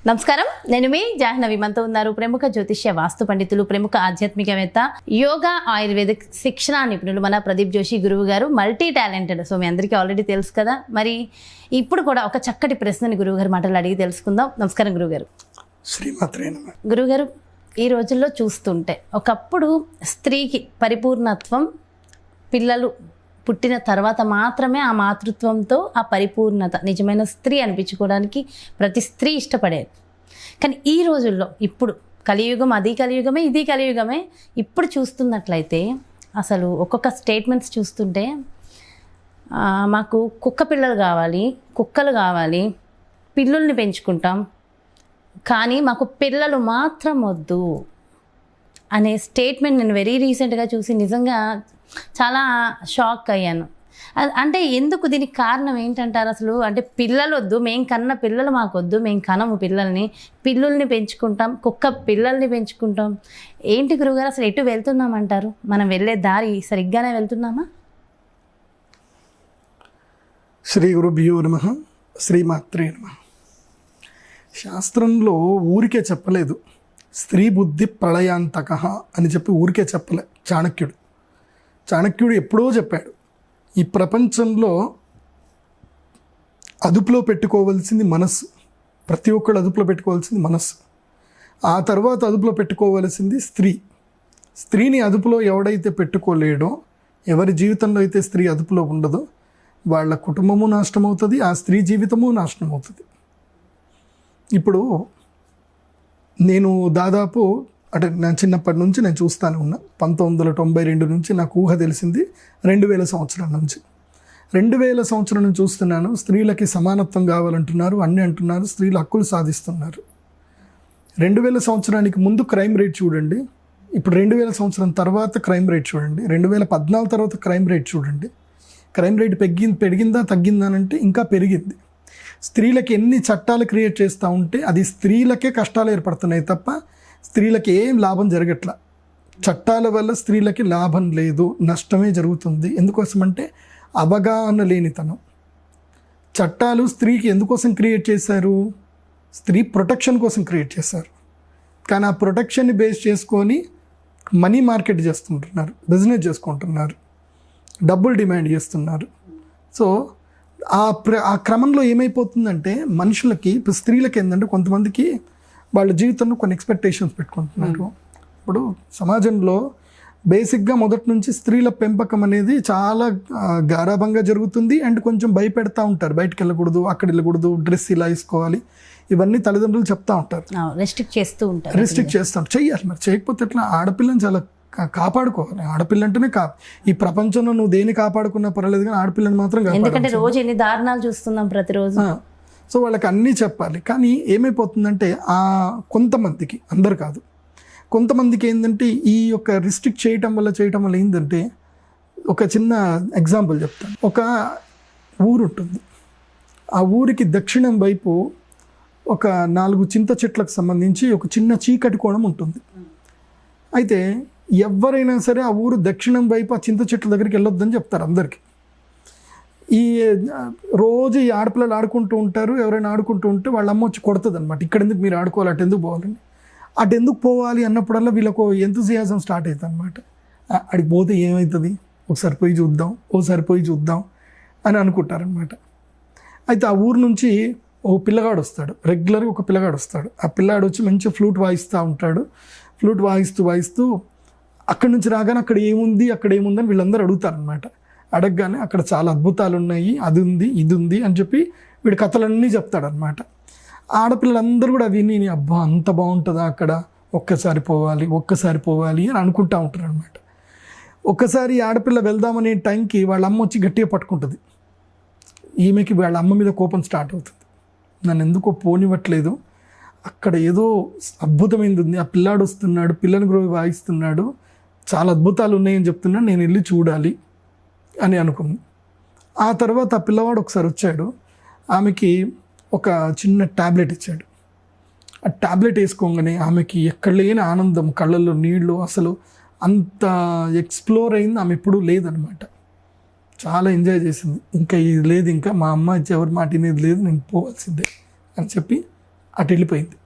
నమస్కారం, నేను మీ జాహ్నవి. మనతో ఉన్నారు ప్రముఖ జ్యోతిష్య వాస్తు పండితులు, ప్రముఖ ఆధ్యాత్మికవేత్త, యోగా ఆయుర్వేదిక్ శిక్షణ నిపుణులు మన ప్రదీప్ జోషి గురువు గారు. Multi talented. సో మీ అందరికీ ఆల్రెడీ తెలుసు కదా. మరి ఇప్పుడు కూడా ఒక చక్కటి ప్రశ్నని గురువు గారు మాటలు అడిగి తెలుసుకుందాం. నమస్కారం గురువుగారు. శ్రీమాత్రే నమః. గురువుగారు, ఈ రోజుల్లో చూస్తుంటే ఒకప్పుడు స్త్రీకి పరిపూర్ణత్వం పిల్లలు పుట్టిన తర్వాత మాత్రమే ఆ మాతృత్వంతో ఆ పరిపూర్ణత, నిజమైన స్త్రీ అనిపించుకోవడానికి ప్రతి స్త్రీ ఇష్టపడేది. కానీ ఈ రోజుల్లో ఇప్పుడు కలియుగం, అది కలియుగమే, ఇది కలియుగమే. ఇప్పుడు చూస్తున్నట్లయితే అసలు ఒక్కొక్క స్టేట్మెంట్స్ చూస్తుంటే మాకు కుక్క పిల్లలు కావాలి, కుక్కలు కావాలి, పిల్లుల్ని పెంచుకుంటాం, కానీ మాకు పిల్లలు మాత్రం వద్దు అనే స్టేట్మెంట్ నేను వెరీ రీసెంట్గా చూసి నిజంగా చాలా షాక్ అయ్యాను. అంటే ఎందుకు, దీనికి కారణం ఏంటంటారు అసలు? అంటే పిల్లలు వద్దు, మేము కన్న పిల్లలు మాకు వద్దు, మేము కనము పిల్లల్ని, పిల్లుల్ని పెంచుకుంటాం, కుక్క పిల్లల్ని పెంచుకుంటాం. ఏంటి గురువుగారు, అసలు ఎటు వెళ్తున్నామంటారు? మనం వెళ్ళే దారి సరిగ్గానే వెళ్తున్నామా? శ్రీ గురుభ్యో నమః. శ్రీమాత్రే నమః. శాస్త్రంలో ఊరికే చెప్పలేదు, స్త్రీ బుద్ధి ప్రళయాంతక అని చెప్పి ఊరికే చెప్పలే. చాణక్యుడు ఎప్పుడో చెప్పాడు, ఈ ప్రపంచంలో అదుపులో పెట్టుకోవాల్సింది మనస్సు. ప్రతి ఒక్కళ్ళు అదుపులో పెట్టుకోవాల్సింది మనస్సు. ఆ తర్వాత అదుపులో పెట్టుకోవాల్సింది స్త్రీ. స్త్రీని అదుపులో ఎవడైతే పెట్టుకోలేడో, ఎవరి జీవితంలో అయితే స్త్రీ అదుపులో ఉండదో వాళ్ళ కుటుంబము నాశనం అవుతుంది, ఆ స్త్రీ జీవితము నాశనం అవుతుంది. ఇప్పుడు నేను దాదాపు అంటే నేను చిన్నప్పటి నుంచి నేను చూస్తానే ఉన్నా. 1992 నుంచి నాకు ఊహ తెలిసింది 2000 సంవత్సరం నుంచి. 2000 సంవత్సరం నుంచి చూస్తున్నాను. స్త్రీలకి సమానత్వం కావాలంటున్నారు, అన్నీ అంటున్నారు, స్త్రీల హక్కులు సాధిస్తున్నారు. 2000 సంవత్సరానికి ముందు క్రైమ్ రేట్ చూడండి, ఇప్పుడు 2000 సంవత్సరం తర్వాత క్రైమ్ రేట్ చూడండి, 2014 తర్వాత క్రైమ్ రేట్ చూడండి. క్రైమ్ రేట్ పెరిగిందా తగ్గిందా అంటే ఇంకా పెరిగింది. స్త్రీలకి ఎన్ని చట్టాలు క్రియేట్ చేస్తూ ఉంటే అది స్త్రీలకే కష్టాలు ఏర్పడుతున్నాయి తప్ప స్త్రీలకి ఏం లాభం జరగట్లా. చట్టాల వల్ల స్త్రీలకి లాభం లేదు, నష్టమే జరుగుతుంది. ఎందుకోసమంటే అవగాహన లేనితనం. చట్టాలు స్త్రీకి ఎందుకోసం క్రియేట్ చేశారు? స్త్రీ ప్రొటెక్షన్ కోసం క్రియేట్ చేశారు. కానీ ఆ ప్రొటెక్షన్ని బేస్ చేసుకొని మనీ మార్కెట్ చేస్తుంటున్నారు, బిజినెస్ చేసుకుంటున్నారు, డబ్బులు డిమాండ్ చేస్తున్నారు. సో ఆ క్రమంలో ఏమైపోతుందంటే మనుషులకి, స్త్రీలకి ఏంటంటే కొంతమందికి వాళ్ళ జీవితంలో కొన్ని ఎక్స్పెక్టేషన్స్ పెట్టుకుంటున్నారు. ఇప్పుడు సమాజంలో బేసిక్గా మొదటి నుంచి స్త్రీల పెంపకం అనేది చాలా గారాభంగా జరుగుతుంది. అండ్ కొంచెం భయపెడతా ఉంటారు, బయటకు వెళ్ళకూడదు, అక్కడ వెళ్ళకూడదు, డ్రెస్ ఇలా వేసుకోవాలి, ఇవన్నీ తల్లిదండ్రులు చెప్తా ఉంటారు, రెస్ట్రిక్ట్ చేస్తాం. చెయ్యాలి, మరి చేయకపోతే ఎట్లా? ఆడపిల్లని చాలా కాపాడుకోవాలి. ఆడపిల్ల అంటేనే ఈ ప్రపంచంలో నువ్వు దేన్ని కాపాడుకున్నా పర్వాలేదు, కానీ ఆడపిల్లని మాత్రం ఎందుకంటే రోజు ఎన్ని దారుణాలు చూస్తున్నాం ప్రతిరోజు. సో వాళ్ళకి అన్నీ చెప్పాలి. కానీ ఏమైపోతుందంటే కొంతమందికి, అందరు కాదు, కొంతమందికి ఏంటంటే ఈ యొక్క రిస్ట్రిక్ట్ చేయటం వల్ల ఏంటంటే, ఒక చిన్న ఎగ్జాంపుల్ చెప్తాను. ఒక ఊరు ఉంటుంది, ఆ ఊరికి దక్షిణం వైపు ఒక 4 చింత చెట్లకు సంబంధించి ఒక చిన్న చీకటి కోణం ఉంటుంది. అయితే ఎవరైనా సరే ఆ ఊరు దక్షిణం వైపు ఆ చింత చెట్ల దగ్గరికి వెళ్ళొద్దని చెప్తారు అందరికీ. ఈ రోజు ఈ ఆడపిల్లలు ఆడుకుంటూ ఉంటారు, ఎవరైనా ఆడుకుంటూ ఉంటే వాళ్ళ అమ్మ వచ్చి కొడుతుంది అనమాట, ఇక్కడ ఎందుకు మీరు ఆడుకోవాలి, అటు ఎందుకు పోవాలని. అటు ఎందుకు పోవాలి అన్నప్పుడల్లా వీళ్ళకు ఎంతూజియాజం స్టార్ట్ అవుతుంది అనమాట. అడికి పోతే ఏమవుతుంది, ఒకసారి పోయి చూద్దాం అని అనుకుంటారనమాట. అయితే ఆ ఊరు నుంచి ఓ పిల్లగాడు వస్తాడు, రెగ్యులర్గా ఒక పిల్లగాడు వస్తాడు. ఆ పిల్లాడు వచ్చి మంచిగా ఫ్లూట్ వాయిస్తూ ఉంటాడు. ఫ్లూట్ వాయిస్తూ అక్కడి నుంచి రాగానే అక్కడ ఏముందని వీళ్ళందరూ అడుగుతారనమాట. అడగగానే అక్కడ చాలా అద్భుతాలు ఉన్నాయి, అది ఉంది, ఇది ఉంది అని చెప్పి వీడి కథలన్నీ చెప్తాడనమాట. ఆడపిల్లలందరూ కూడా విని, అబ్బా అంత బాగుంటుందా అక్కడ, ఒక్కసారి పోవాలి అని అనుకుంటూ ఉంటారు అనమాట. ఒక్కసారి ఆడపిల్ల వెళ్దామనే టైంకి వాళ్ళ అమ్మ వచ్చి గట్టిగా పట్టుకుంటుంది. ఈమెకి వాళ్ళ అమ్మ మీద కోపం స్టార్ట్ అవుతుంది, నన్ను ఎందుకో పోనివ్వట్లేదు, అక్కడ ఏదో అద్భుతమైంది ఉంది, ఆ పిల్లాడు వస్తున్నాడు, పిల్లని గురించి వాయిస్తున్నాడు, చాలా అద్భుతాలు ఉన్నాయని చెప్తున్నాడు, నేను వెళ్ళి చూడాలి అని అనుకుంది. ఆ తర్వాత ఆ పిల్లవాడు ఒకసారి వచ్చాడు, ఆమెకి ఒక చిన్న ట్యాబ్లెట్ ఇచ్చాడు. ఆ ట్యాబ్లెట్ వేసుకోగానే ఆమెకి ఎక్కడ లేని ఆనందం, కళ్ళల్లో నీళ్ళు, అసలు అంత ఎక్స్ప్లోర్ అయింది ఆమె ఎప్పుడూ లేదనమాట. చాలా ఎంజాయ్ చేసింది. ఇంకా ఇది లేదు, ఇంకా మా అమ్మ ఎవరి మాట అనేది లేదు, నేను పోవాల్సిందే అని చెప్పి అటు వెళ్ళిపోయింది.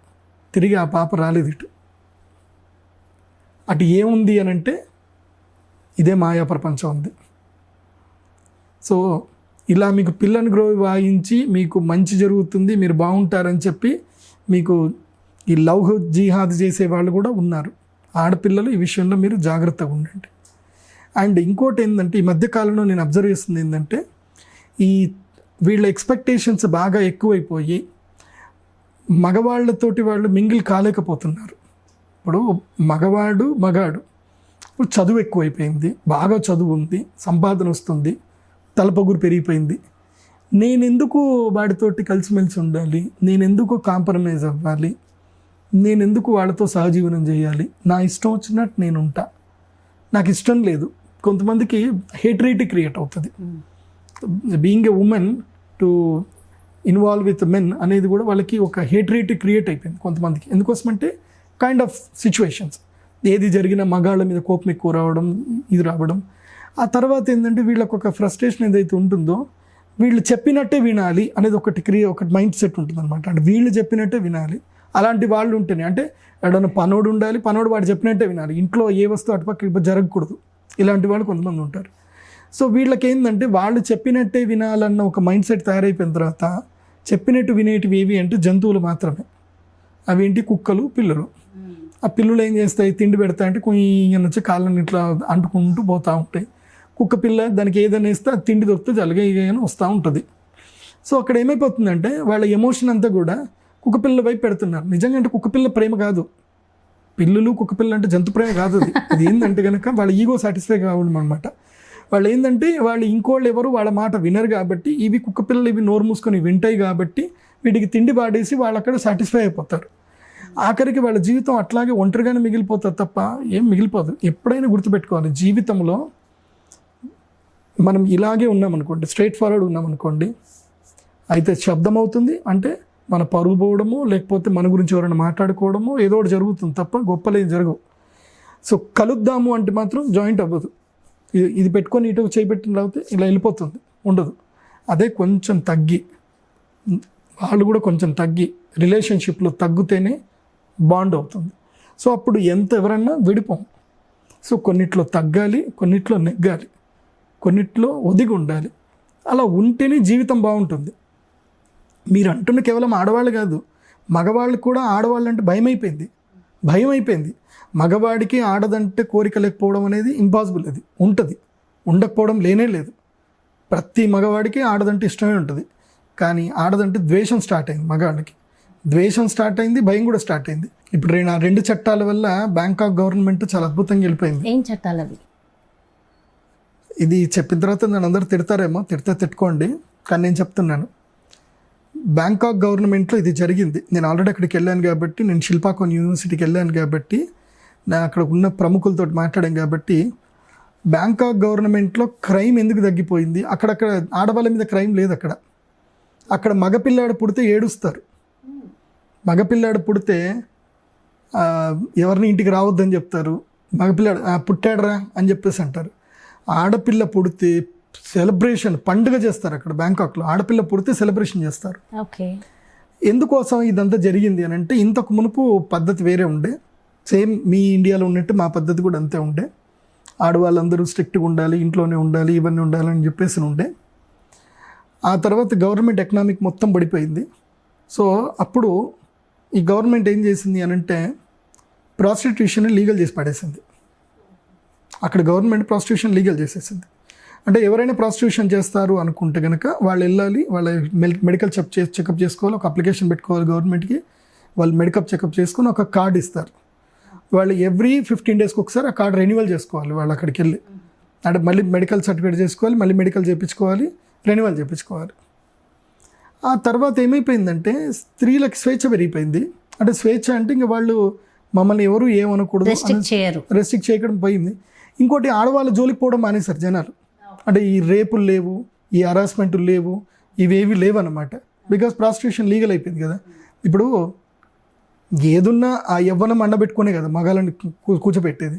తిరిగి ఆ పాప రాలేదు ఇటు. అటు ఏముంది అని అంటే ఇదే మాయా ప్రపంచం ఉంది. సో ఇలా మీకు పిల్లని వాయించి మీకు మంచి జరుగుతుంది, మీరు బాగుంటారని చెప్పి మీకు ఈ లవ్ జిహాద్ చేసే వాళ్ళు కూడా ఉన్నారు. ఆడపిల్లలు ఈ విషయంలో మీరు జాగ్రత్తగా ఉండండి. అండ్ ఇంకోటి ఏంటంటే ఈ మధ్యకాలంలో నేను అబ్జర్వ్ చేస్తుంది ఏంటంటే ఈ వీళ్ళ ఎక్స్పెక్టేషన్స్ బాగా ఎక్కువైపోయి మగవాళ్ళతోటి వాళ్ళు మింగిల్ కాలేకపోతున్నారు. ఇప్పుడు మగాడు ఇప్పుడు చదువు ఎక్కువైపోయింది, బాగా చదువు ఉంది, సంపాదన వస్తుంది, తలపగురు పెరిగిపోయింది. నేనెందుకు వాడితోటి కలిసిమెలిసి ఉండాలి, నేనెందుకు కాంప్రమైజ్ అవ్వాలి, నేనెందుకు వాళ్ళతో సహజీవనం చేయాలి, నా ఇష్టం వచ్చినట్టు నేను ఉంటా, నాకు ఇష్టం లేదు. కొంతమందికి హేట్రేట్ క్రియేట్ అవుతుంది. Being a women to involve with men అనేది కూడా వాళ్ళకి ఒక హేట్రేట్ క్రియేట్ అయిపోయింది కొంతమందికి. ఎందుకోసమంటే కైండ్ ఆఫ్ సిచ్యువేషన్స్, ఏది జరిగినా మగాళ్ళ మీద కోపం ఎక్కువ రావడం, ఇది రావడం. ఆ తర్వాత ఏంటంటే వీళ్ళకి ఒక ఫ్రస్ట్రేషన్ ఏదైతే ఉంటుందో వీళ్ళు చెప్పినట్టే వినాలి అనేది ఒకటి మైండ్ సెట్ ఉంటుంది అనమాట. అంటే వీళ్ళు చెప్పినట్టే వినాలి. అలాంటి వాళ్ళు ఉంటేనే అంటే ఎక్కడన్నా పనోడు ఉండాలి, పనోడు వాడు చెప్పినట్టే వినాలి, ఇంట్లో ఏ వస్తువు అటుపక్క జరగకూడదు. ఇలాంటి వాళ్ళు కొంతమంది ఉంటారు. సో వీళ్ళకి ఏంటంటే వాళ్ళు చెప్పినట్టే వినాలన్న ఒక మైండ్ సెట్ తయారైపోయిన తర్వాత చెప్పినట్టు వినేటివి ఏవి అంటే జంతువులు మాత్రమే. అవేంటి, కుక్కలు, పిల్లలు. ఆ పిల్లలు ఏం చేస్తాయి, తిండి పెడతా అంటే కొంచెం నుంచి కాళ్ళని ఇట్లా అంటుకుంటూ పోతూ ఉంటాయి. కుక్క పిల్ల దానికి ఏదైనా ఇస్తే అది తిండి దొరికితే జలగా ఇగని వస్తూ ఉంటుంది. సో అక్కడ ఏమైపోతుందంటే వాళ్ళ ఎమోషన్ అంతా కూడా కుక్క పిల్లల వైపు పెడుతున్నారు. నిజంగా అంటే కుక్క పిల్ల ప్రేమ కాదు, పిల్లులు కుక్క పిల్ల అంటే జంతు ప్రేమ కాదు. అది ఏంటంటే కనుక వాళ్ళ ఈగో సాటిస్ఫై కావడం అనమాట. వాళ్ళు ఏంటంటే వాళ్ళు ఇంకోళ్ళు ఎవరు వాళ్ళ మాట వినరు కాబట్టి, ఇవి కుక్క పిల్లలు ఇవి నోరు మూసుకొని వింటాయి కాబట్టి వీటికి తిండి పాడేసి వాళ్ళు అక్కడ సాటిస్ఫై అయిపోతారు. ఆఖరికి వాళ్ళ జీవితం అట్లాగే ఒంటరిగానే మిగిలిపోతుంది తప్ప ఏం మిగిలిపోదు. ఎప్పుడైనా గుర్తుపెట్టుకోవాలి, జీవితంలో మనం ఇలాగే ఉన్నామనుకోండి, స్ట్రైట్ ఫార్వర్డ్ ఉన్నామనుకోండి, అయితే శబ్దం అవుతుంది, అంటే మన పరుగు పోవడము, లేకపోతే మన గురించి ఎవరైనా మాట్లాడుకోవడము, ఏదో ఒకటి జరుగుతుంది తప్ప గొప్పలేం జరగవు. సో కలుద్దాము అంటే మాత్రం జాయింట్ అవ్వదు. ఇది పెట్టుకొని ఇటు చేపెట్టిన తర్వాత ఇలా వెళ్ళిపోతుంది, ఉండదు. అదే కొంచెం తగ్గి, వాళ్ళు కూడా కొంచెం తగ్గి రిలేషన్షిప్లో తగ్గితేనే బాండ్ అవుతుంది. సో అప్పుడు ఎవరన్నా విడిపోం. సో కొన్నిట్లో తగ్గాలి, కొన్నిట్లో నెగ్గాలి, కొన్నిట్లో ఒదిగి ఉండాలి. అలా ఉంటేనే జీవితం బాగుంటుంది. మీరు అంటున్న కేవలం ఆడవాళ్ళు కాదు, మగవాళ్ళు కూడా ఆడవాళ్ళు అంటే భయం అయిపోయింది. మగవాడికి ఆడదంటే కోరిక లేకపోవడం అనేది ఇంపాసిబుల్. అది ఉంటుంది, ఉండకపోవడం లేనే లేదు. ప్రతి మగవాడికి ఆడదంటే ఇష్టమే ఉంటుంది. కానీ ఆడదంటే ద్వేషం స్టార్ట్ అయింది, మగవాడికి ద్వేషం స్టార్ట్ అయింది, భయం కూడా స్టార్ట్ అయింది. ఇప్పుడు ఆ 2 చట్టాల వల్ల బ్యాంకాక్ గవర్నమెంట్ చాలా అద్భుతంగా వెళ్ళిపోయింది. ఏం చట్టాలు అవి? ఇది చెప్పిన తర్వాత నన్ను అందరూ తిడతారేమో, తిట్టుకోండి, కానీ నేను చెప్తున్నాను. బ్యాంకాక్ గవర్నమెంట్లో ఇది జరిగింది. నేను ఆల్రెడీ అక్కడికి వెళ్ళాను కాబట్టి, నేను శిల్పాకోన్ యూనివర్సిటీకి వెళ్ళాను కాబట్టి, నేను అక్కడ ఉన్న ప్రముఖులతో మాట్లాడాను కాబట్టి, బ్యాంకాక్ గవర్నమెంట్లో క్రైమ్ ఎందుకు తగ్గిపోయింది, అక్కడక్కడ ఆడవాళ్ళ మీద క్రైమ్ లేదు. అక్కడ మగపిల్లాడు పుడితే ఏడుస్తారు. మగపిల్లాడు పుడితే ఎవరిని ఇంటికి రావద్దని చెప్తారు. మగపిల్లాడు పుట్టాడరా అని చెప్పేసి అంటారు. ఆడపిల్ల పుడితే సెలబ్రేషన్, పండుగ చేస్తారు. అక్కడ బ్యాంకాక్లో ఆడపిల్ల పుడితే సెలబ్రేషన్ చేస్తారు. ఓకే, ఎందుకోసం ఇదంతా జరిగింది అని అంటే, ఇంతకు మునుపు పద్ధతి వేరే ఉండే, సేమ్ మీ ఇండియాలో ఉన్నట్టు మా పద్ధతి కూడా అంతే ఉండే. ఆడవాళ్ళందరూ స్ట్రిక్ట్గా ఉండాలి, ఇంట్లోనే ఉండాలి, ఇవన్నీ ఉండాలని చెప్పేసి ఉండే. ఆ తర్వాత గవర్నమెంట్ ఎకనామిక్ మొత్తం పడిపోయింది. సో అప్పుడు ఈ గవర్నమెంట్ ఏం చేసింది అని అంటే, ప్రాస్టిట్యూషన్ లీగల్ చేసి పడేసింది. అక్కడ గవర్నమెంట్ ప్రాస్టిట్యూషన్ లీగల్ చేసేసింది. అంటే ఎవరైనా ప్రాస్టిట్యూషన్ చేస్తారు అనుకుంటే కనుక వాళ్ళు వెళ్ళాలి, వాళ్ళ మెడికల్ చెకప్ చేసుకోవాలి, ఒక అప్లికేషన్ పెట్టుకోవాలి గవర్నమెంట్కి, వాళ్ళు మెడికల్ చెకప్ చేసుకొని ఒక కార్డు ఇస్తారు. వాళ్ళు ఎవ్రీ 15 డేస్కి ఒకసారి ఆ కార్డు రెన్యువల్ చేసుకోవాలి. వాళ్ళు అక్కడికి వెళ్ళి అంటే మళ్ళీ మెడికల్ సర్టిఫికేట్ చేసుకోవాలి, మళ్ళీ మెడికల్ చేయించుకోవాలి, రెన్యువల్ చేయించుకోవాలి. ఆ తర్వాత ఏమైపోయిందంటే స్త్రీలకు స్వేచ్ఛ పెరిగిపోయింది. అంటే స్వేచ్ఛ అంటే ఇంకా వాళ్ళు మమ్మల్ని ఎవరు ఏమనకూడదు, రెస్ట్రిక్ట్ చేయడం పోయింది. ఇంకోటి, ఆడవాళ్ళ జోలికి పోవడం మానేశారు జనాలు. అంటే ఈ రేపులు లేవు, ఈ హరాస్మెంట్లు లేవు, ఇవేవి లేవు అన్నమాట. బికాస్ ప్రాస్టిట్యూషన్ లీగల్ అయిపోయింది కదా. ఇప్పుడు ఏదున్నా ఆ యవ్వనం అండబెట్టుకునే కదా మగాళ్ళని కూర్చోబెట్టేది.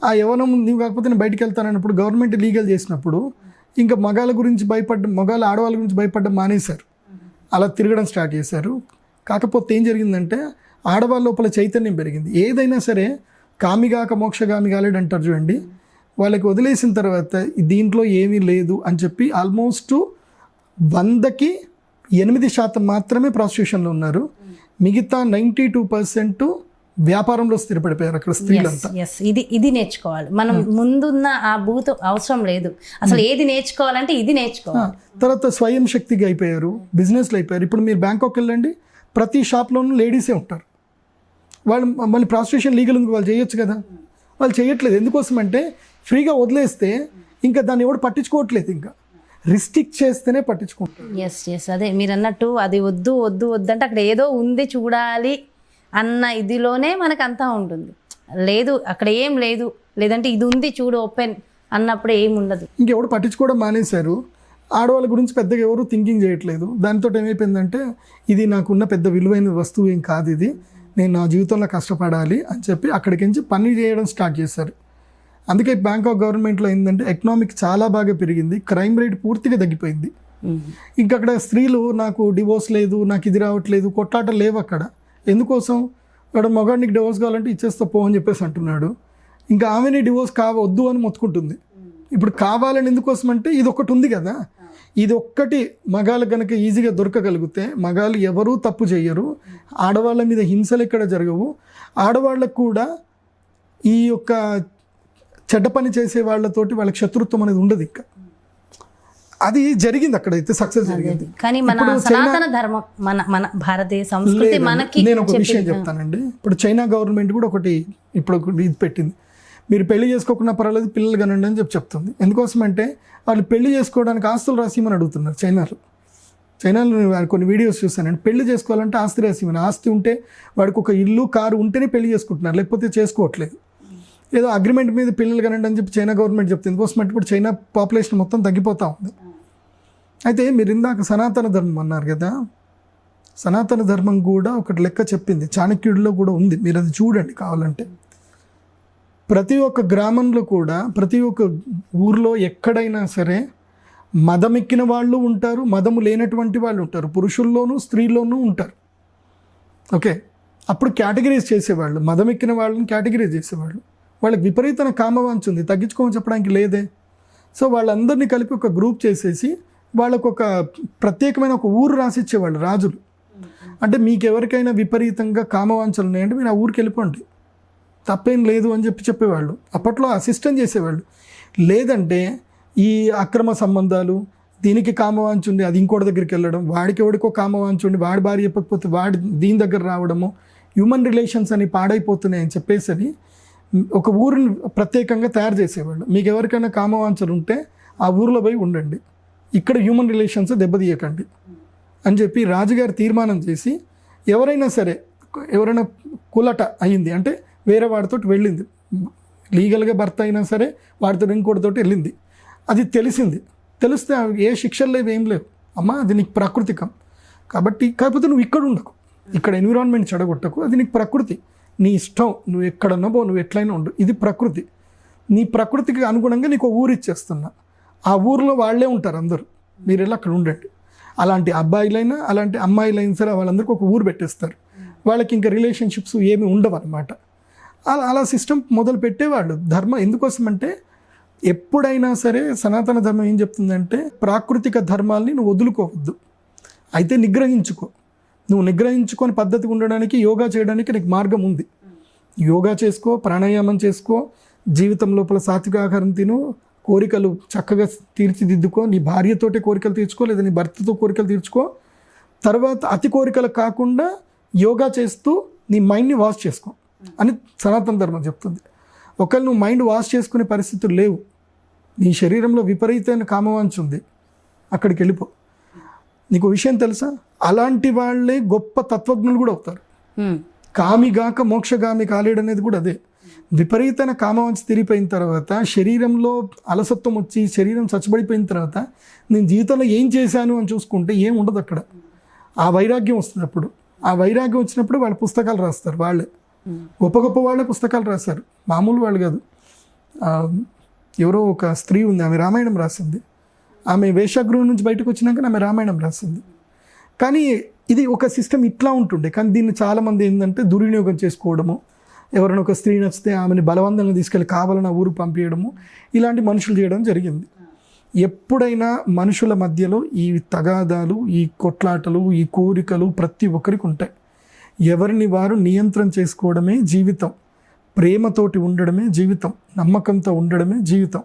ఆ యవ్వనం నీవు కాకపోతే నేను బయటికి వెళ్తానన్నప్పుడు గవర్నమెంట్ లీగల్ చేసినప్పుడు ఇంకా మగాళ్ళ గురించి ఆడవాళ్ళ గురించి భయపడడం మానేశారు. అలా తిరగడం స్టార్ట్ చేశారు. కాకపోతే ఏం జరిగిందంటే ఆడవాళ్ళ లోపల చైతన్యం పెరిగింది. ఏదైనా సరే కామిగాక మోక్షగామి కాలేడు అంటారు చూడండి, వాళ్ళకి వదిలేసిన తర్వాత దీంట్లో ఏమీ లేదు అని చెప్పి ఆల్మోస్ట్ 100కి 8% మాత్రమే ప్రాస్టిట్యూషన్లో ఉన్నారు. మిగతా 92% వ్యాపారంలో స్థిరపడిపోయారు అక్కడ స్త్రీలంతా. ఎస్, ఇది నేర్చుకోవాలి మనం. ముందున్న ఆ భూత అవసరం లేదు అసలు. ఏది నేర్చుకోవాలంటే ఇది నేర్చుకోవాలి. తర్వాత స్వయం శక్తిగా అయిపోయారు, బిజినెస్లో అయిపోయారు. ఇప్పుడు మీరు బ్యాంకాక్ వెళ్ళండి, ప్రతి షాప్లోనూ లేడీసే ఉంటారు. వాళ్ళు మళ్ళీ ప్రాస్టిట్యూషన్ లీగల్ ఉంది, వాళ్ళు చేయొచ్చు కదా, వాళ్ళు చేయట్లేదు. ఎందుకోసం అంటే ఫ్రీగా వదిలేస్తే ఇంకా దాన్ని ఎవడు పట్టించుకోవట్లేదు, ఇంకా రిస్ట్రిక్ట్ చేస్తేనే పట్టించుకుంటారు. ఎస్, అదే మీరు అన్నట్టు అది వద్దు వద్దు వద్దు అంటే అక్కడ ఏదో ఉంది చూడాలి అన్న ఇదిలోనే మనకు అంతా ఉంటుంది. లేదు అక్కడ ఏం లేదు, లేదంటే ఇది ఉంది చూడు ఓపెన్ అన్నప్పుడు ఏం ఉండదు. ఇంకెవడు పట్టించుకోవడం మానేశారు. ఆడవాళ్ళ గురించి పెద్దగా ఎవరు థింకింగ్ చేయట్లేదు. దాంతో ఏమైపోయిందంటే ఇది నాకున్న పెద్ద విలువైన వస్తువు ఏం కాదు, ఇది నేను నా జీవితంలో కష్టపడాలి అని చెప్పి అక్కడికి నుంచి పని చేయడం స్టార్ట్ చేశారు. అందుకే బ్యాంకాక్ గవర్నమెంట్లో ఏంటంటే ఎకనామిక్ చాలా బాగా పెరిగింది, క్రైమ్ రేట్ పూర్తిగా తగ్గిపోయింది. ఇంకా అక్కడ స్త్రీలు నాకు డివోర్స్ లేదు, నాకు ఇది రావట్లేదు, కొట్లాటలు లేవు అక్కడ. ఎందుకోసం? వాడు మగాడికి డివోర్స్ కావాలంటే ఇచ్చేస్తా పో అని చెప్పేసి అంటున్నాడు. ఇంకా ఆమెని డివోర్స్ వద్దు అని మొత్తుకుంటుంది. ఇప్పుడు కావాలని ఎందుకోసం అంటే ఇది ఒకటి ఉంది కదా, ఇది ఒక్కటి మగాళ్ళు కనుక ఈజీగా దొరకగలిగితే మగాళ్ళు ఎవరూ తప్పు చేయరు, ఆడవాళ్ళ మీద హింసలు ఎక్కడ జరగవు, ఆడవాళ్ళకు కూడా ఈ యొక్క చెడ్డ పని చేసే వాళ్ళతోటి వాళ్ళకి శత్రుత్వం అనేది ఉండదు. ఇంకా అది జరిగింది అక్కడైతే, సక్సెస్ జరిగింది. కానీ మన సనాతన ధర్మం, మన భారతీయ సంస్కృతి మనకి. నేను ఒక విషయం చెప్తానండి. ఇప్పుడు చైనా గవర్నమెంట్ కూడా ఒకటి ఇది పెట్టింది, మీరు పెళ్లి చేసుకోకుండా పర్వాలేదు పిల్లలు కనండి అని చెప్తుంది. ఎందుకోసం అంటే వాళ్ళు పెళ్లి చేసుకోవడానికి ఆస్తులు రాసిమని అడుగుతున్నారు చైనాలో. కొన్ని వీడియోస్ చూసానండి, పెళ్లి చేసుకోవాలంటే ఆస్తి రాసిమని. ఆస్తి ఉంటే వాడికి ఒక ఇల్లు కారు ఉంటేనే పెళ్లి చేసుకుంటున్నారు, లేకపోతే చేసుకోవట్లేదు. ఏదో అగ్రిమెంట్ మీద పిల్లలు కనండి అని చెప్పి చైనా గవర్నమెంట్ చెప్తుంది. ఎందుకోసం అంటే ఇప్పుడు చైనా పాపులేషన్ మొత్తం తగ్గిపోతూ ఉంది. అయితే మీరు ఇందాక సనాతన ధర్మం అన్నారు కదా, సనాతన ధర్మం కూడా ఒకటి లెక్క చెప్పింది, చాణక్యుడిలో కూడా ఉంది, మీరు అది చూడండి కావాలంటే. ప్రతి ఒక్క గ్రామంలో కూడా, ప్రతి ఒక్క ఊర్లో ఎక్కడైనా సరే మదమెక్కిన వాళ్ళు ఉంటారు, మదము లేనటువంటి వాళ్ళు ఉంటారు, పురుషుల్లోనూ స్త్రీల్లోనూ ఉంటారు. ఓకే, అప్పుడు కేటగిరీస్ చేసేవాళ్ళు, మదమెక్కిన వాళ్ళని కేటగిరీస్ చేసేవాళ్ళు. వాళ్ళకి విపరీతమైన కామవాంఛ ఉంది, తగ్గించుకోమని చెప్పడానికి లేదే. సో వాళ్ళందరినీ కలిపి ఒక గ్రూప్ చేసేసి వాళ్ళకు ఒక ప్రత్యేకమైన ఒక ఊరు రాసిచ్చేవాళ్ళు రాజులు. అంటే మీకు ఎవరికైనా విపరీతంగా కామవాంఛలు ఉన్నాయంటే మీరు ఆ ఊరికి వెళ్ళిపోండి, తప్పేం లేదు అని చెప్పేవాళ్ళు. అప్పట్లో అసిస్టెంట్ చేసేవాళ్ళు. లేదంటే ఈ అక్రమ సంబంధాలు, దీనికి కామవాంఛ ఉండి అది ఇంకోటి దగ్గరికి వెళ్ళడం, వాడికి ఎవడికో కామవాంఛ ఉండి వాడి భార్య చెప్పకపోతే వాడి దీని దగ్గర రావడము, హ్యూమన్ రిలేషన్స్ అని పాడైపోతున్నాయి అని చెప్పేసి ఒక ఊరిని ప్రత్యేకంగా తయారు చేసేవాళ్ళు. మీకు ఎవరికైనా కామవాంఛలు ఉంటే ఆ ఊరిలో పోయి ఉండండి, ఇక్కడ హ్యూమన్ రిలేషన్స్ దెబ్బతీయకండి అని చెప్పి రాజుగారు తీర్మానం చేసి, ఎవరైనా సరే ఎవరైనా కులట అయింది అంటే వేరే వాడితో వెళ్ళింది, లీగల్గా భర్త అయినా సరే వాడితో ఇంకోటితోటి వెళ్ళింది, అది తెలిస్తే ఏ శిక్షలు లేవు, ఏం లేవు. అమ్మ అది నీకు ప్రాకృతికం కాబట్టి, కాకపోతే నువ్వు ఇక్కడ ఉండకు, ఇక్కడ ఎన్విరాన్మెంట్ చెడగొట్టకు, అది నీకు ప్రకృతి, నీ ఇష్టం, నువ్వు ఎక్కడన్నా పో, నువ్వు ఎట్లయినా ఉండు, ఇది ప్రకృతి. నీ ప్రకృతికి అనుగుణంగా నీకు ఊరు ఇచ్చేస్తున్నా, ఆ ఊరిలో వాళ్ళే ఉంటారు అందరూ, మీరు వెళ్ళి అక్కడ ఉండండి. అలాంటి అబ్బాయిలైనా అలాంటి అమ్మాయిలైనా సరే వాళ్ళందరికీ ఒక ఊరు పెట్టేస్తారు, వాళ్ళకి ఇంకా రిలేషన్షిప్స్ ఏమి ఉండవు అనమాట. అలా సిస్టమ్ మొదలు పెట్టేవాళ్ళు. ధర్మం ఎందుకోసం అంటే ఎప్పుడైనా సరే సనాతన ధర్మం ఏం చెప్తుందంటే ప్రాకృతిక ధర్మాల్ని నువ్వు వదులుకోవద్దు, అయితే నిగ్రహించుకో. నువ్వు నిగ్రహించుకొని పద్ధతిగా ఉండడానికి యోగా చేయడానికి నీకు మార్గం ఉంది. యోగా చేసుకో, ప్రాణాయామం చేసుకో, జీవితం లోపల సాత్విక ఆహారం తిను, కోరికలు చక్కగా తీర్చిదిద్దుకో, నీ భార్యతోటే కోరికలు తీర్చుకో, లేదా నీ భర్తతో కోరికలు తీర్చుకో. తర్వాత అతి కోరికలు కాకుండా యోగా చేస్తూ నీ మైండ్ని వాష్ చేసుకో అని సనాతన ధర్మం చెప్తుంది. ఒకవేళ నువ్వు మైండ్ వాష్ చేసుకునే పరిస్థితులు లేవు, నీ శరీరంలో విపరీతమైన కామవాంఛ ఉంది, అక్కడికి వెళ్ళిపో. నీకు విషయం తెలుసా, అలాంటి వాళ్ళే గొప్ప తత్వజ్ఞులు కూడా అవుతారు. కామిగాక మోక్షగామి కాలేడు అనేది కూడా అదే. విపరీతమైన కామవాంఛ తిరిగిపోయిన తర్వాత, శరీరంలో అలసత్వం వచ్చి శరీరం చచ్చబడిపోయిన తర్వాత నేను జీవితంలో ఏం చేశాను అని చూసుకుంటే ఏం ఉండదు అక్కడ. ఆ వైరాగ్యం వస్తుంది. అప్పుడు ఆ వైరాగ్యం వచ్చినప్పుడు వాళ్ళు పుస్తకాలు రాస్తారు, వాళ్ళే గొప్ప గొప్ప వాళ్ళే పుస్తకాలు రాశారు, మామూలు వాళ్ళు కాదు. ఎవరో ఒక స్త్రీ ఉంది, ఆమె రామాయణం రాసింది. ఆమె వేశ్యాగృహం నుంచి బయటకు వచ్చినాక ఆమె రామాయణం రాసింది. కానీ ఇది ఒక సిస్టమ్ ఇట్లా ఉంటుండే. కానీ దీన్ని చాలామంది ఏంటంటే దుర్వినియోగం చేసుకోవడము, ఎవరైనా ఒక స్త్రీ నచ్చితే ఆమెని బలవంతంగా తీసుకెళ్ళి కావాలని ఊరు పంపించడము, ఇలాంటి మనుషులు చేయడం జరిగింది. ఎప్పుడైనా మనుషుల మధ్యలో ఈ తగాదాలు, ఈ కొట్లాటలు, ఈ కోరికలు ప్రతి ఒక్కరికి ఉంటాయి. ఎవరిని వారు నియంత్రణ చేసుకోవడమే జీవితం, ప్రేమతోటి ఉండడమే జీవితం, నమ్మకంతో ఉండడమే జీవితం.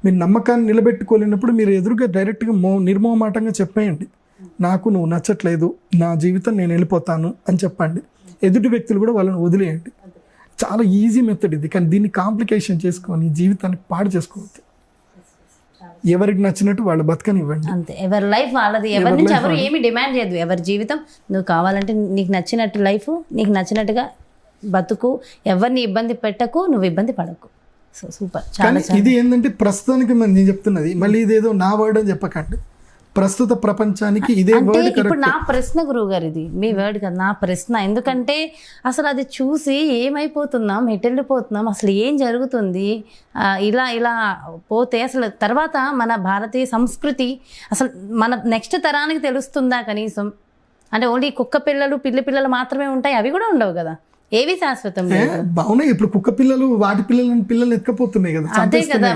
మీరు నమ్మకాన్ని నిలబెట్టుకోలేనప్పుడు మీరు ఎదురుగా డైరెక్ట్గా నిర్మోహమాటంగా చెప్పేయండి, నాకు నువ్వు నచ్చట్లేదు, నా జీవితం నేను వెళ్ళిపోతాను అని చెప్పండి. ఎదుటి వ్యక్తులు కూడా వాళ్ళని వదిలేయండి. చాలా ఈజీ మెథడ్ ఇది. కానీ దీన్ని కాంప్లికేషన్ చేసుకొని జీవితాన్ని పాడు చేసుకోవద్దు. ఎవరికి నచ్చినట్టు వాళ్ళు బతకనివ్వండి. అంతే, ఎవరి లైఫ్ వాళ్ళది. ఎవరి నుంచి ఎవరు ఏమి డిమాండ్ చేయదు. ఎవరి జీవితం నువ్వు కావాలంటే నీకు నచ్చినట్టు లైఫ్, నీకు నచ్చినట్టుగా బతుకు, ఎవరిని ఇబ్బంది పెట్టకు, నువ్వు ఇబ్బంది పడకు. So super. కానీ ఇది ఏంటంటే ప్రస్తుతానికి నేను చెప్తున్నది, మళ్ళీ ఇదేదో నా వర్డ్ అని చెప్పకండి. ప్రస్తుత ప్రపంచానికి ఇదే వర్డ్. ఇప్పుడు నా ప్రశ్న గురువు గారు, ఇది మీ వర్డ్ కదా, నా ప్రశ్న. ఎందుకంటే అసలు అది చూసి ఏమైపోతున్నాం, ఎటెళ్ళిపోతున్నాం, అసలు ఏం జరుగుతుంది, ఇలా ఇలా పోతే అసలు తర్వాత మన భారతీయ సంస్కృతి అసలు మన నెక్స్ట్ తరానికి తెలుస్తుందా కనీసం? అంటే ఓన్లీ కుక్క పిల్లలు, పిల్లి పిల్లలు మాత్రమే ఉంటాయి, అవి కూడా ఉండవు కదా, ఏవి శాశ్వతం. బాగున్నాయి. ఇప్పుడు కుక్క పిల్లలు వాటి పిల్లలు ఎత్తుకపోతున్నాయి కదా. అదే కదా,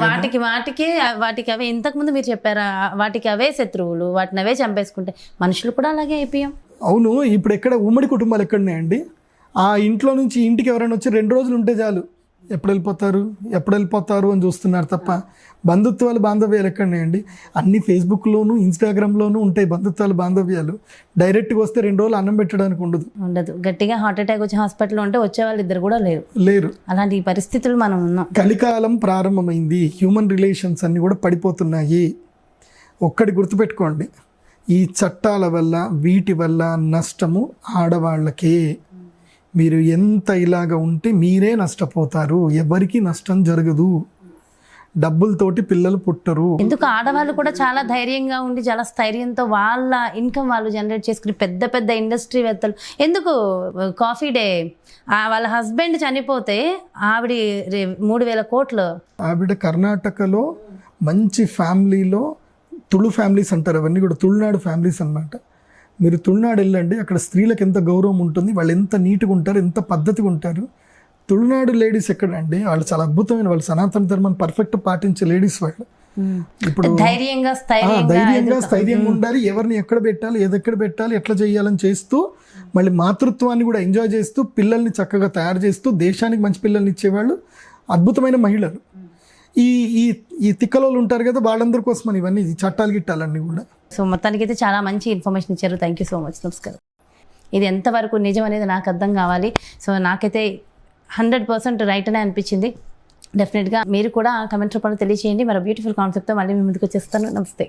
వాటికి అవే. ఇంతకుముందు మీరు చెప్పారా, వాటికి అవే శత్రువులు, వాటిని అవే చంపేసుకుంటే మనుషులు కూడా అలాగే అయిపోయాం. అవును. ఇప్పుడు ఎక్కడ ఉమ్మడి కుటుంబాలు ఎక్కడున్నాయండి? ఆ ఇంట్లో నుంచి ఇంటికి ఎవరైనా వచ్చి 2 రోజులు ఉంటే చాలు, ఎప్పుడు వెళ్ళిపోతారు అని చూస్తున్నారు తప్ప బంధుత్వాలు, బాంధవ్యాలు ఎక్కడున్నాయండి? అన్ని ఫేస్బుక్లోను, ఇన్స్టాగ్రామ్లోనూ ఉంటాయి బంధుత్వాలు, బాంధవ్యాలు. డైరెక్ట్గా వస్తే 2 రోజులు అన్నం పెట్టడానికి ఉండదు. గట్టిగా హార్ట్ అటాక్ వచ్చి హాస్పిటల్లో ఉంటే వచ్చే వాళ్ళు 2 కూడా లేరు. అలాంటి పరిస్థితులు మనం ఉన్నాం. కలికాలం ప్రారంభమైంది. హ్యూమన్ రిలేషన్స్ అన్నీ కూడా పడిపోతున్నాయి. ఒక్కటి గుర్తుపెట్టుకోండి, ఈ చట్టాల వల్ల, వీటి వల్ల నష్టము ఆడవాళ్ళకే. మీరు ఎంత ఇలాగ ఉంటే మీరే నష్టపోతారు, ఎవరికి నష్టం జరగదు. డబ్బులతోటి పిల్లలు పుట్టరు. ఎందుకు ఆడవాళ్ళు కూడా చాలా ధైర్యంగా ఉండి, చాలా స్థైర్యంతో వాళ్ళ ఇన్కమ్ వాళ్ళు జనరేట్ చేసుకుని పెద్ద పెద్ద ఇండస్ట్రీవేత్తలు. ఎందుకు కాఫీ డే వాళ్ళ హస్బెండ్ చనిపోతే ఆవిడ 3,000 కోట్లు. ఆవిడ కర్ణాటకలో మంచి ఫ్యామిలీలో, తుళు ఫ్యామిలీస్ అంటారు, అవన్నీ కూడా తుళునాడు ఫ్యామిలీస్ అన్నమాట. మీరు తుళునాడు వెళ్ళండి, అక్కడ స్త్రీలకు ఎంత గౌరవం ఉంటుంది, వాళ్ళు ఎంత నీట్గా ఉంటారు, ఎంత పద్ధతిగా ఉంటారు. తుళునాడు లేడీస్ ఎక్కడండి, వాళ్ళు చాలా అద్భుతమైన, వాళ్ళు సనాతన ధర్మాన్ని పర్ఫెక్ట్ పాటించే లేడీస్ వాళ్ళు. ఇప్పుడు ధైర్యంగా స్థైర్యంగా ఉండాలి. ఎవరిని ఎక్కడ పెట్టాలి, ఏదెక్కడ పెట్టాలి, ఎట్లా చేయాలని చేస్తూ, మళ్ళీ మాతృత్వాన్ని కూడా ఎంజాయ్ చేస్తూ, పిల్లల్ని చక్కగా తయారు చేస్తూ, దేశానికి మంచి పిల్లల్ని ఇచ్చేవాళ్ళు అద్భుతమైన మహిళలు. ఈ తిక్కలోళ్ళు ఉంటారు కదా, వాళ్ళందరి కోసం అని ఇవన్నీ చట్టాలు గిట్టాలన్నీ కూడా. సో మొత్తానికి అయితే చాలా మంచి ఇన్ఫర్మేషన్ ఇచ్చారు. Thank you so much. నమస్కారం. ఇది ఎంతవరకు నిజం అనేది నాకు అర్థం కావాలి. సో నాకైతే 100% రైట్ అనే అనిపించింది. డెఫినెట్గా మీరు కూడా కమెంట్ రూపంలో తెలియజేయండి. మరో బ్యూటిఫుల్ కాన్సెప్ట్తో మళ్ళీ మీ ముందుకు వచ్చేస్తాను. నమస్తే.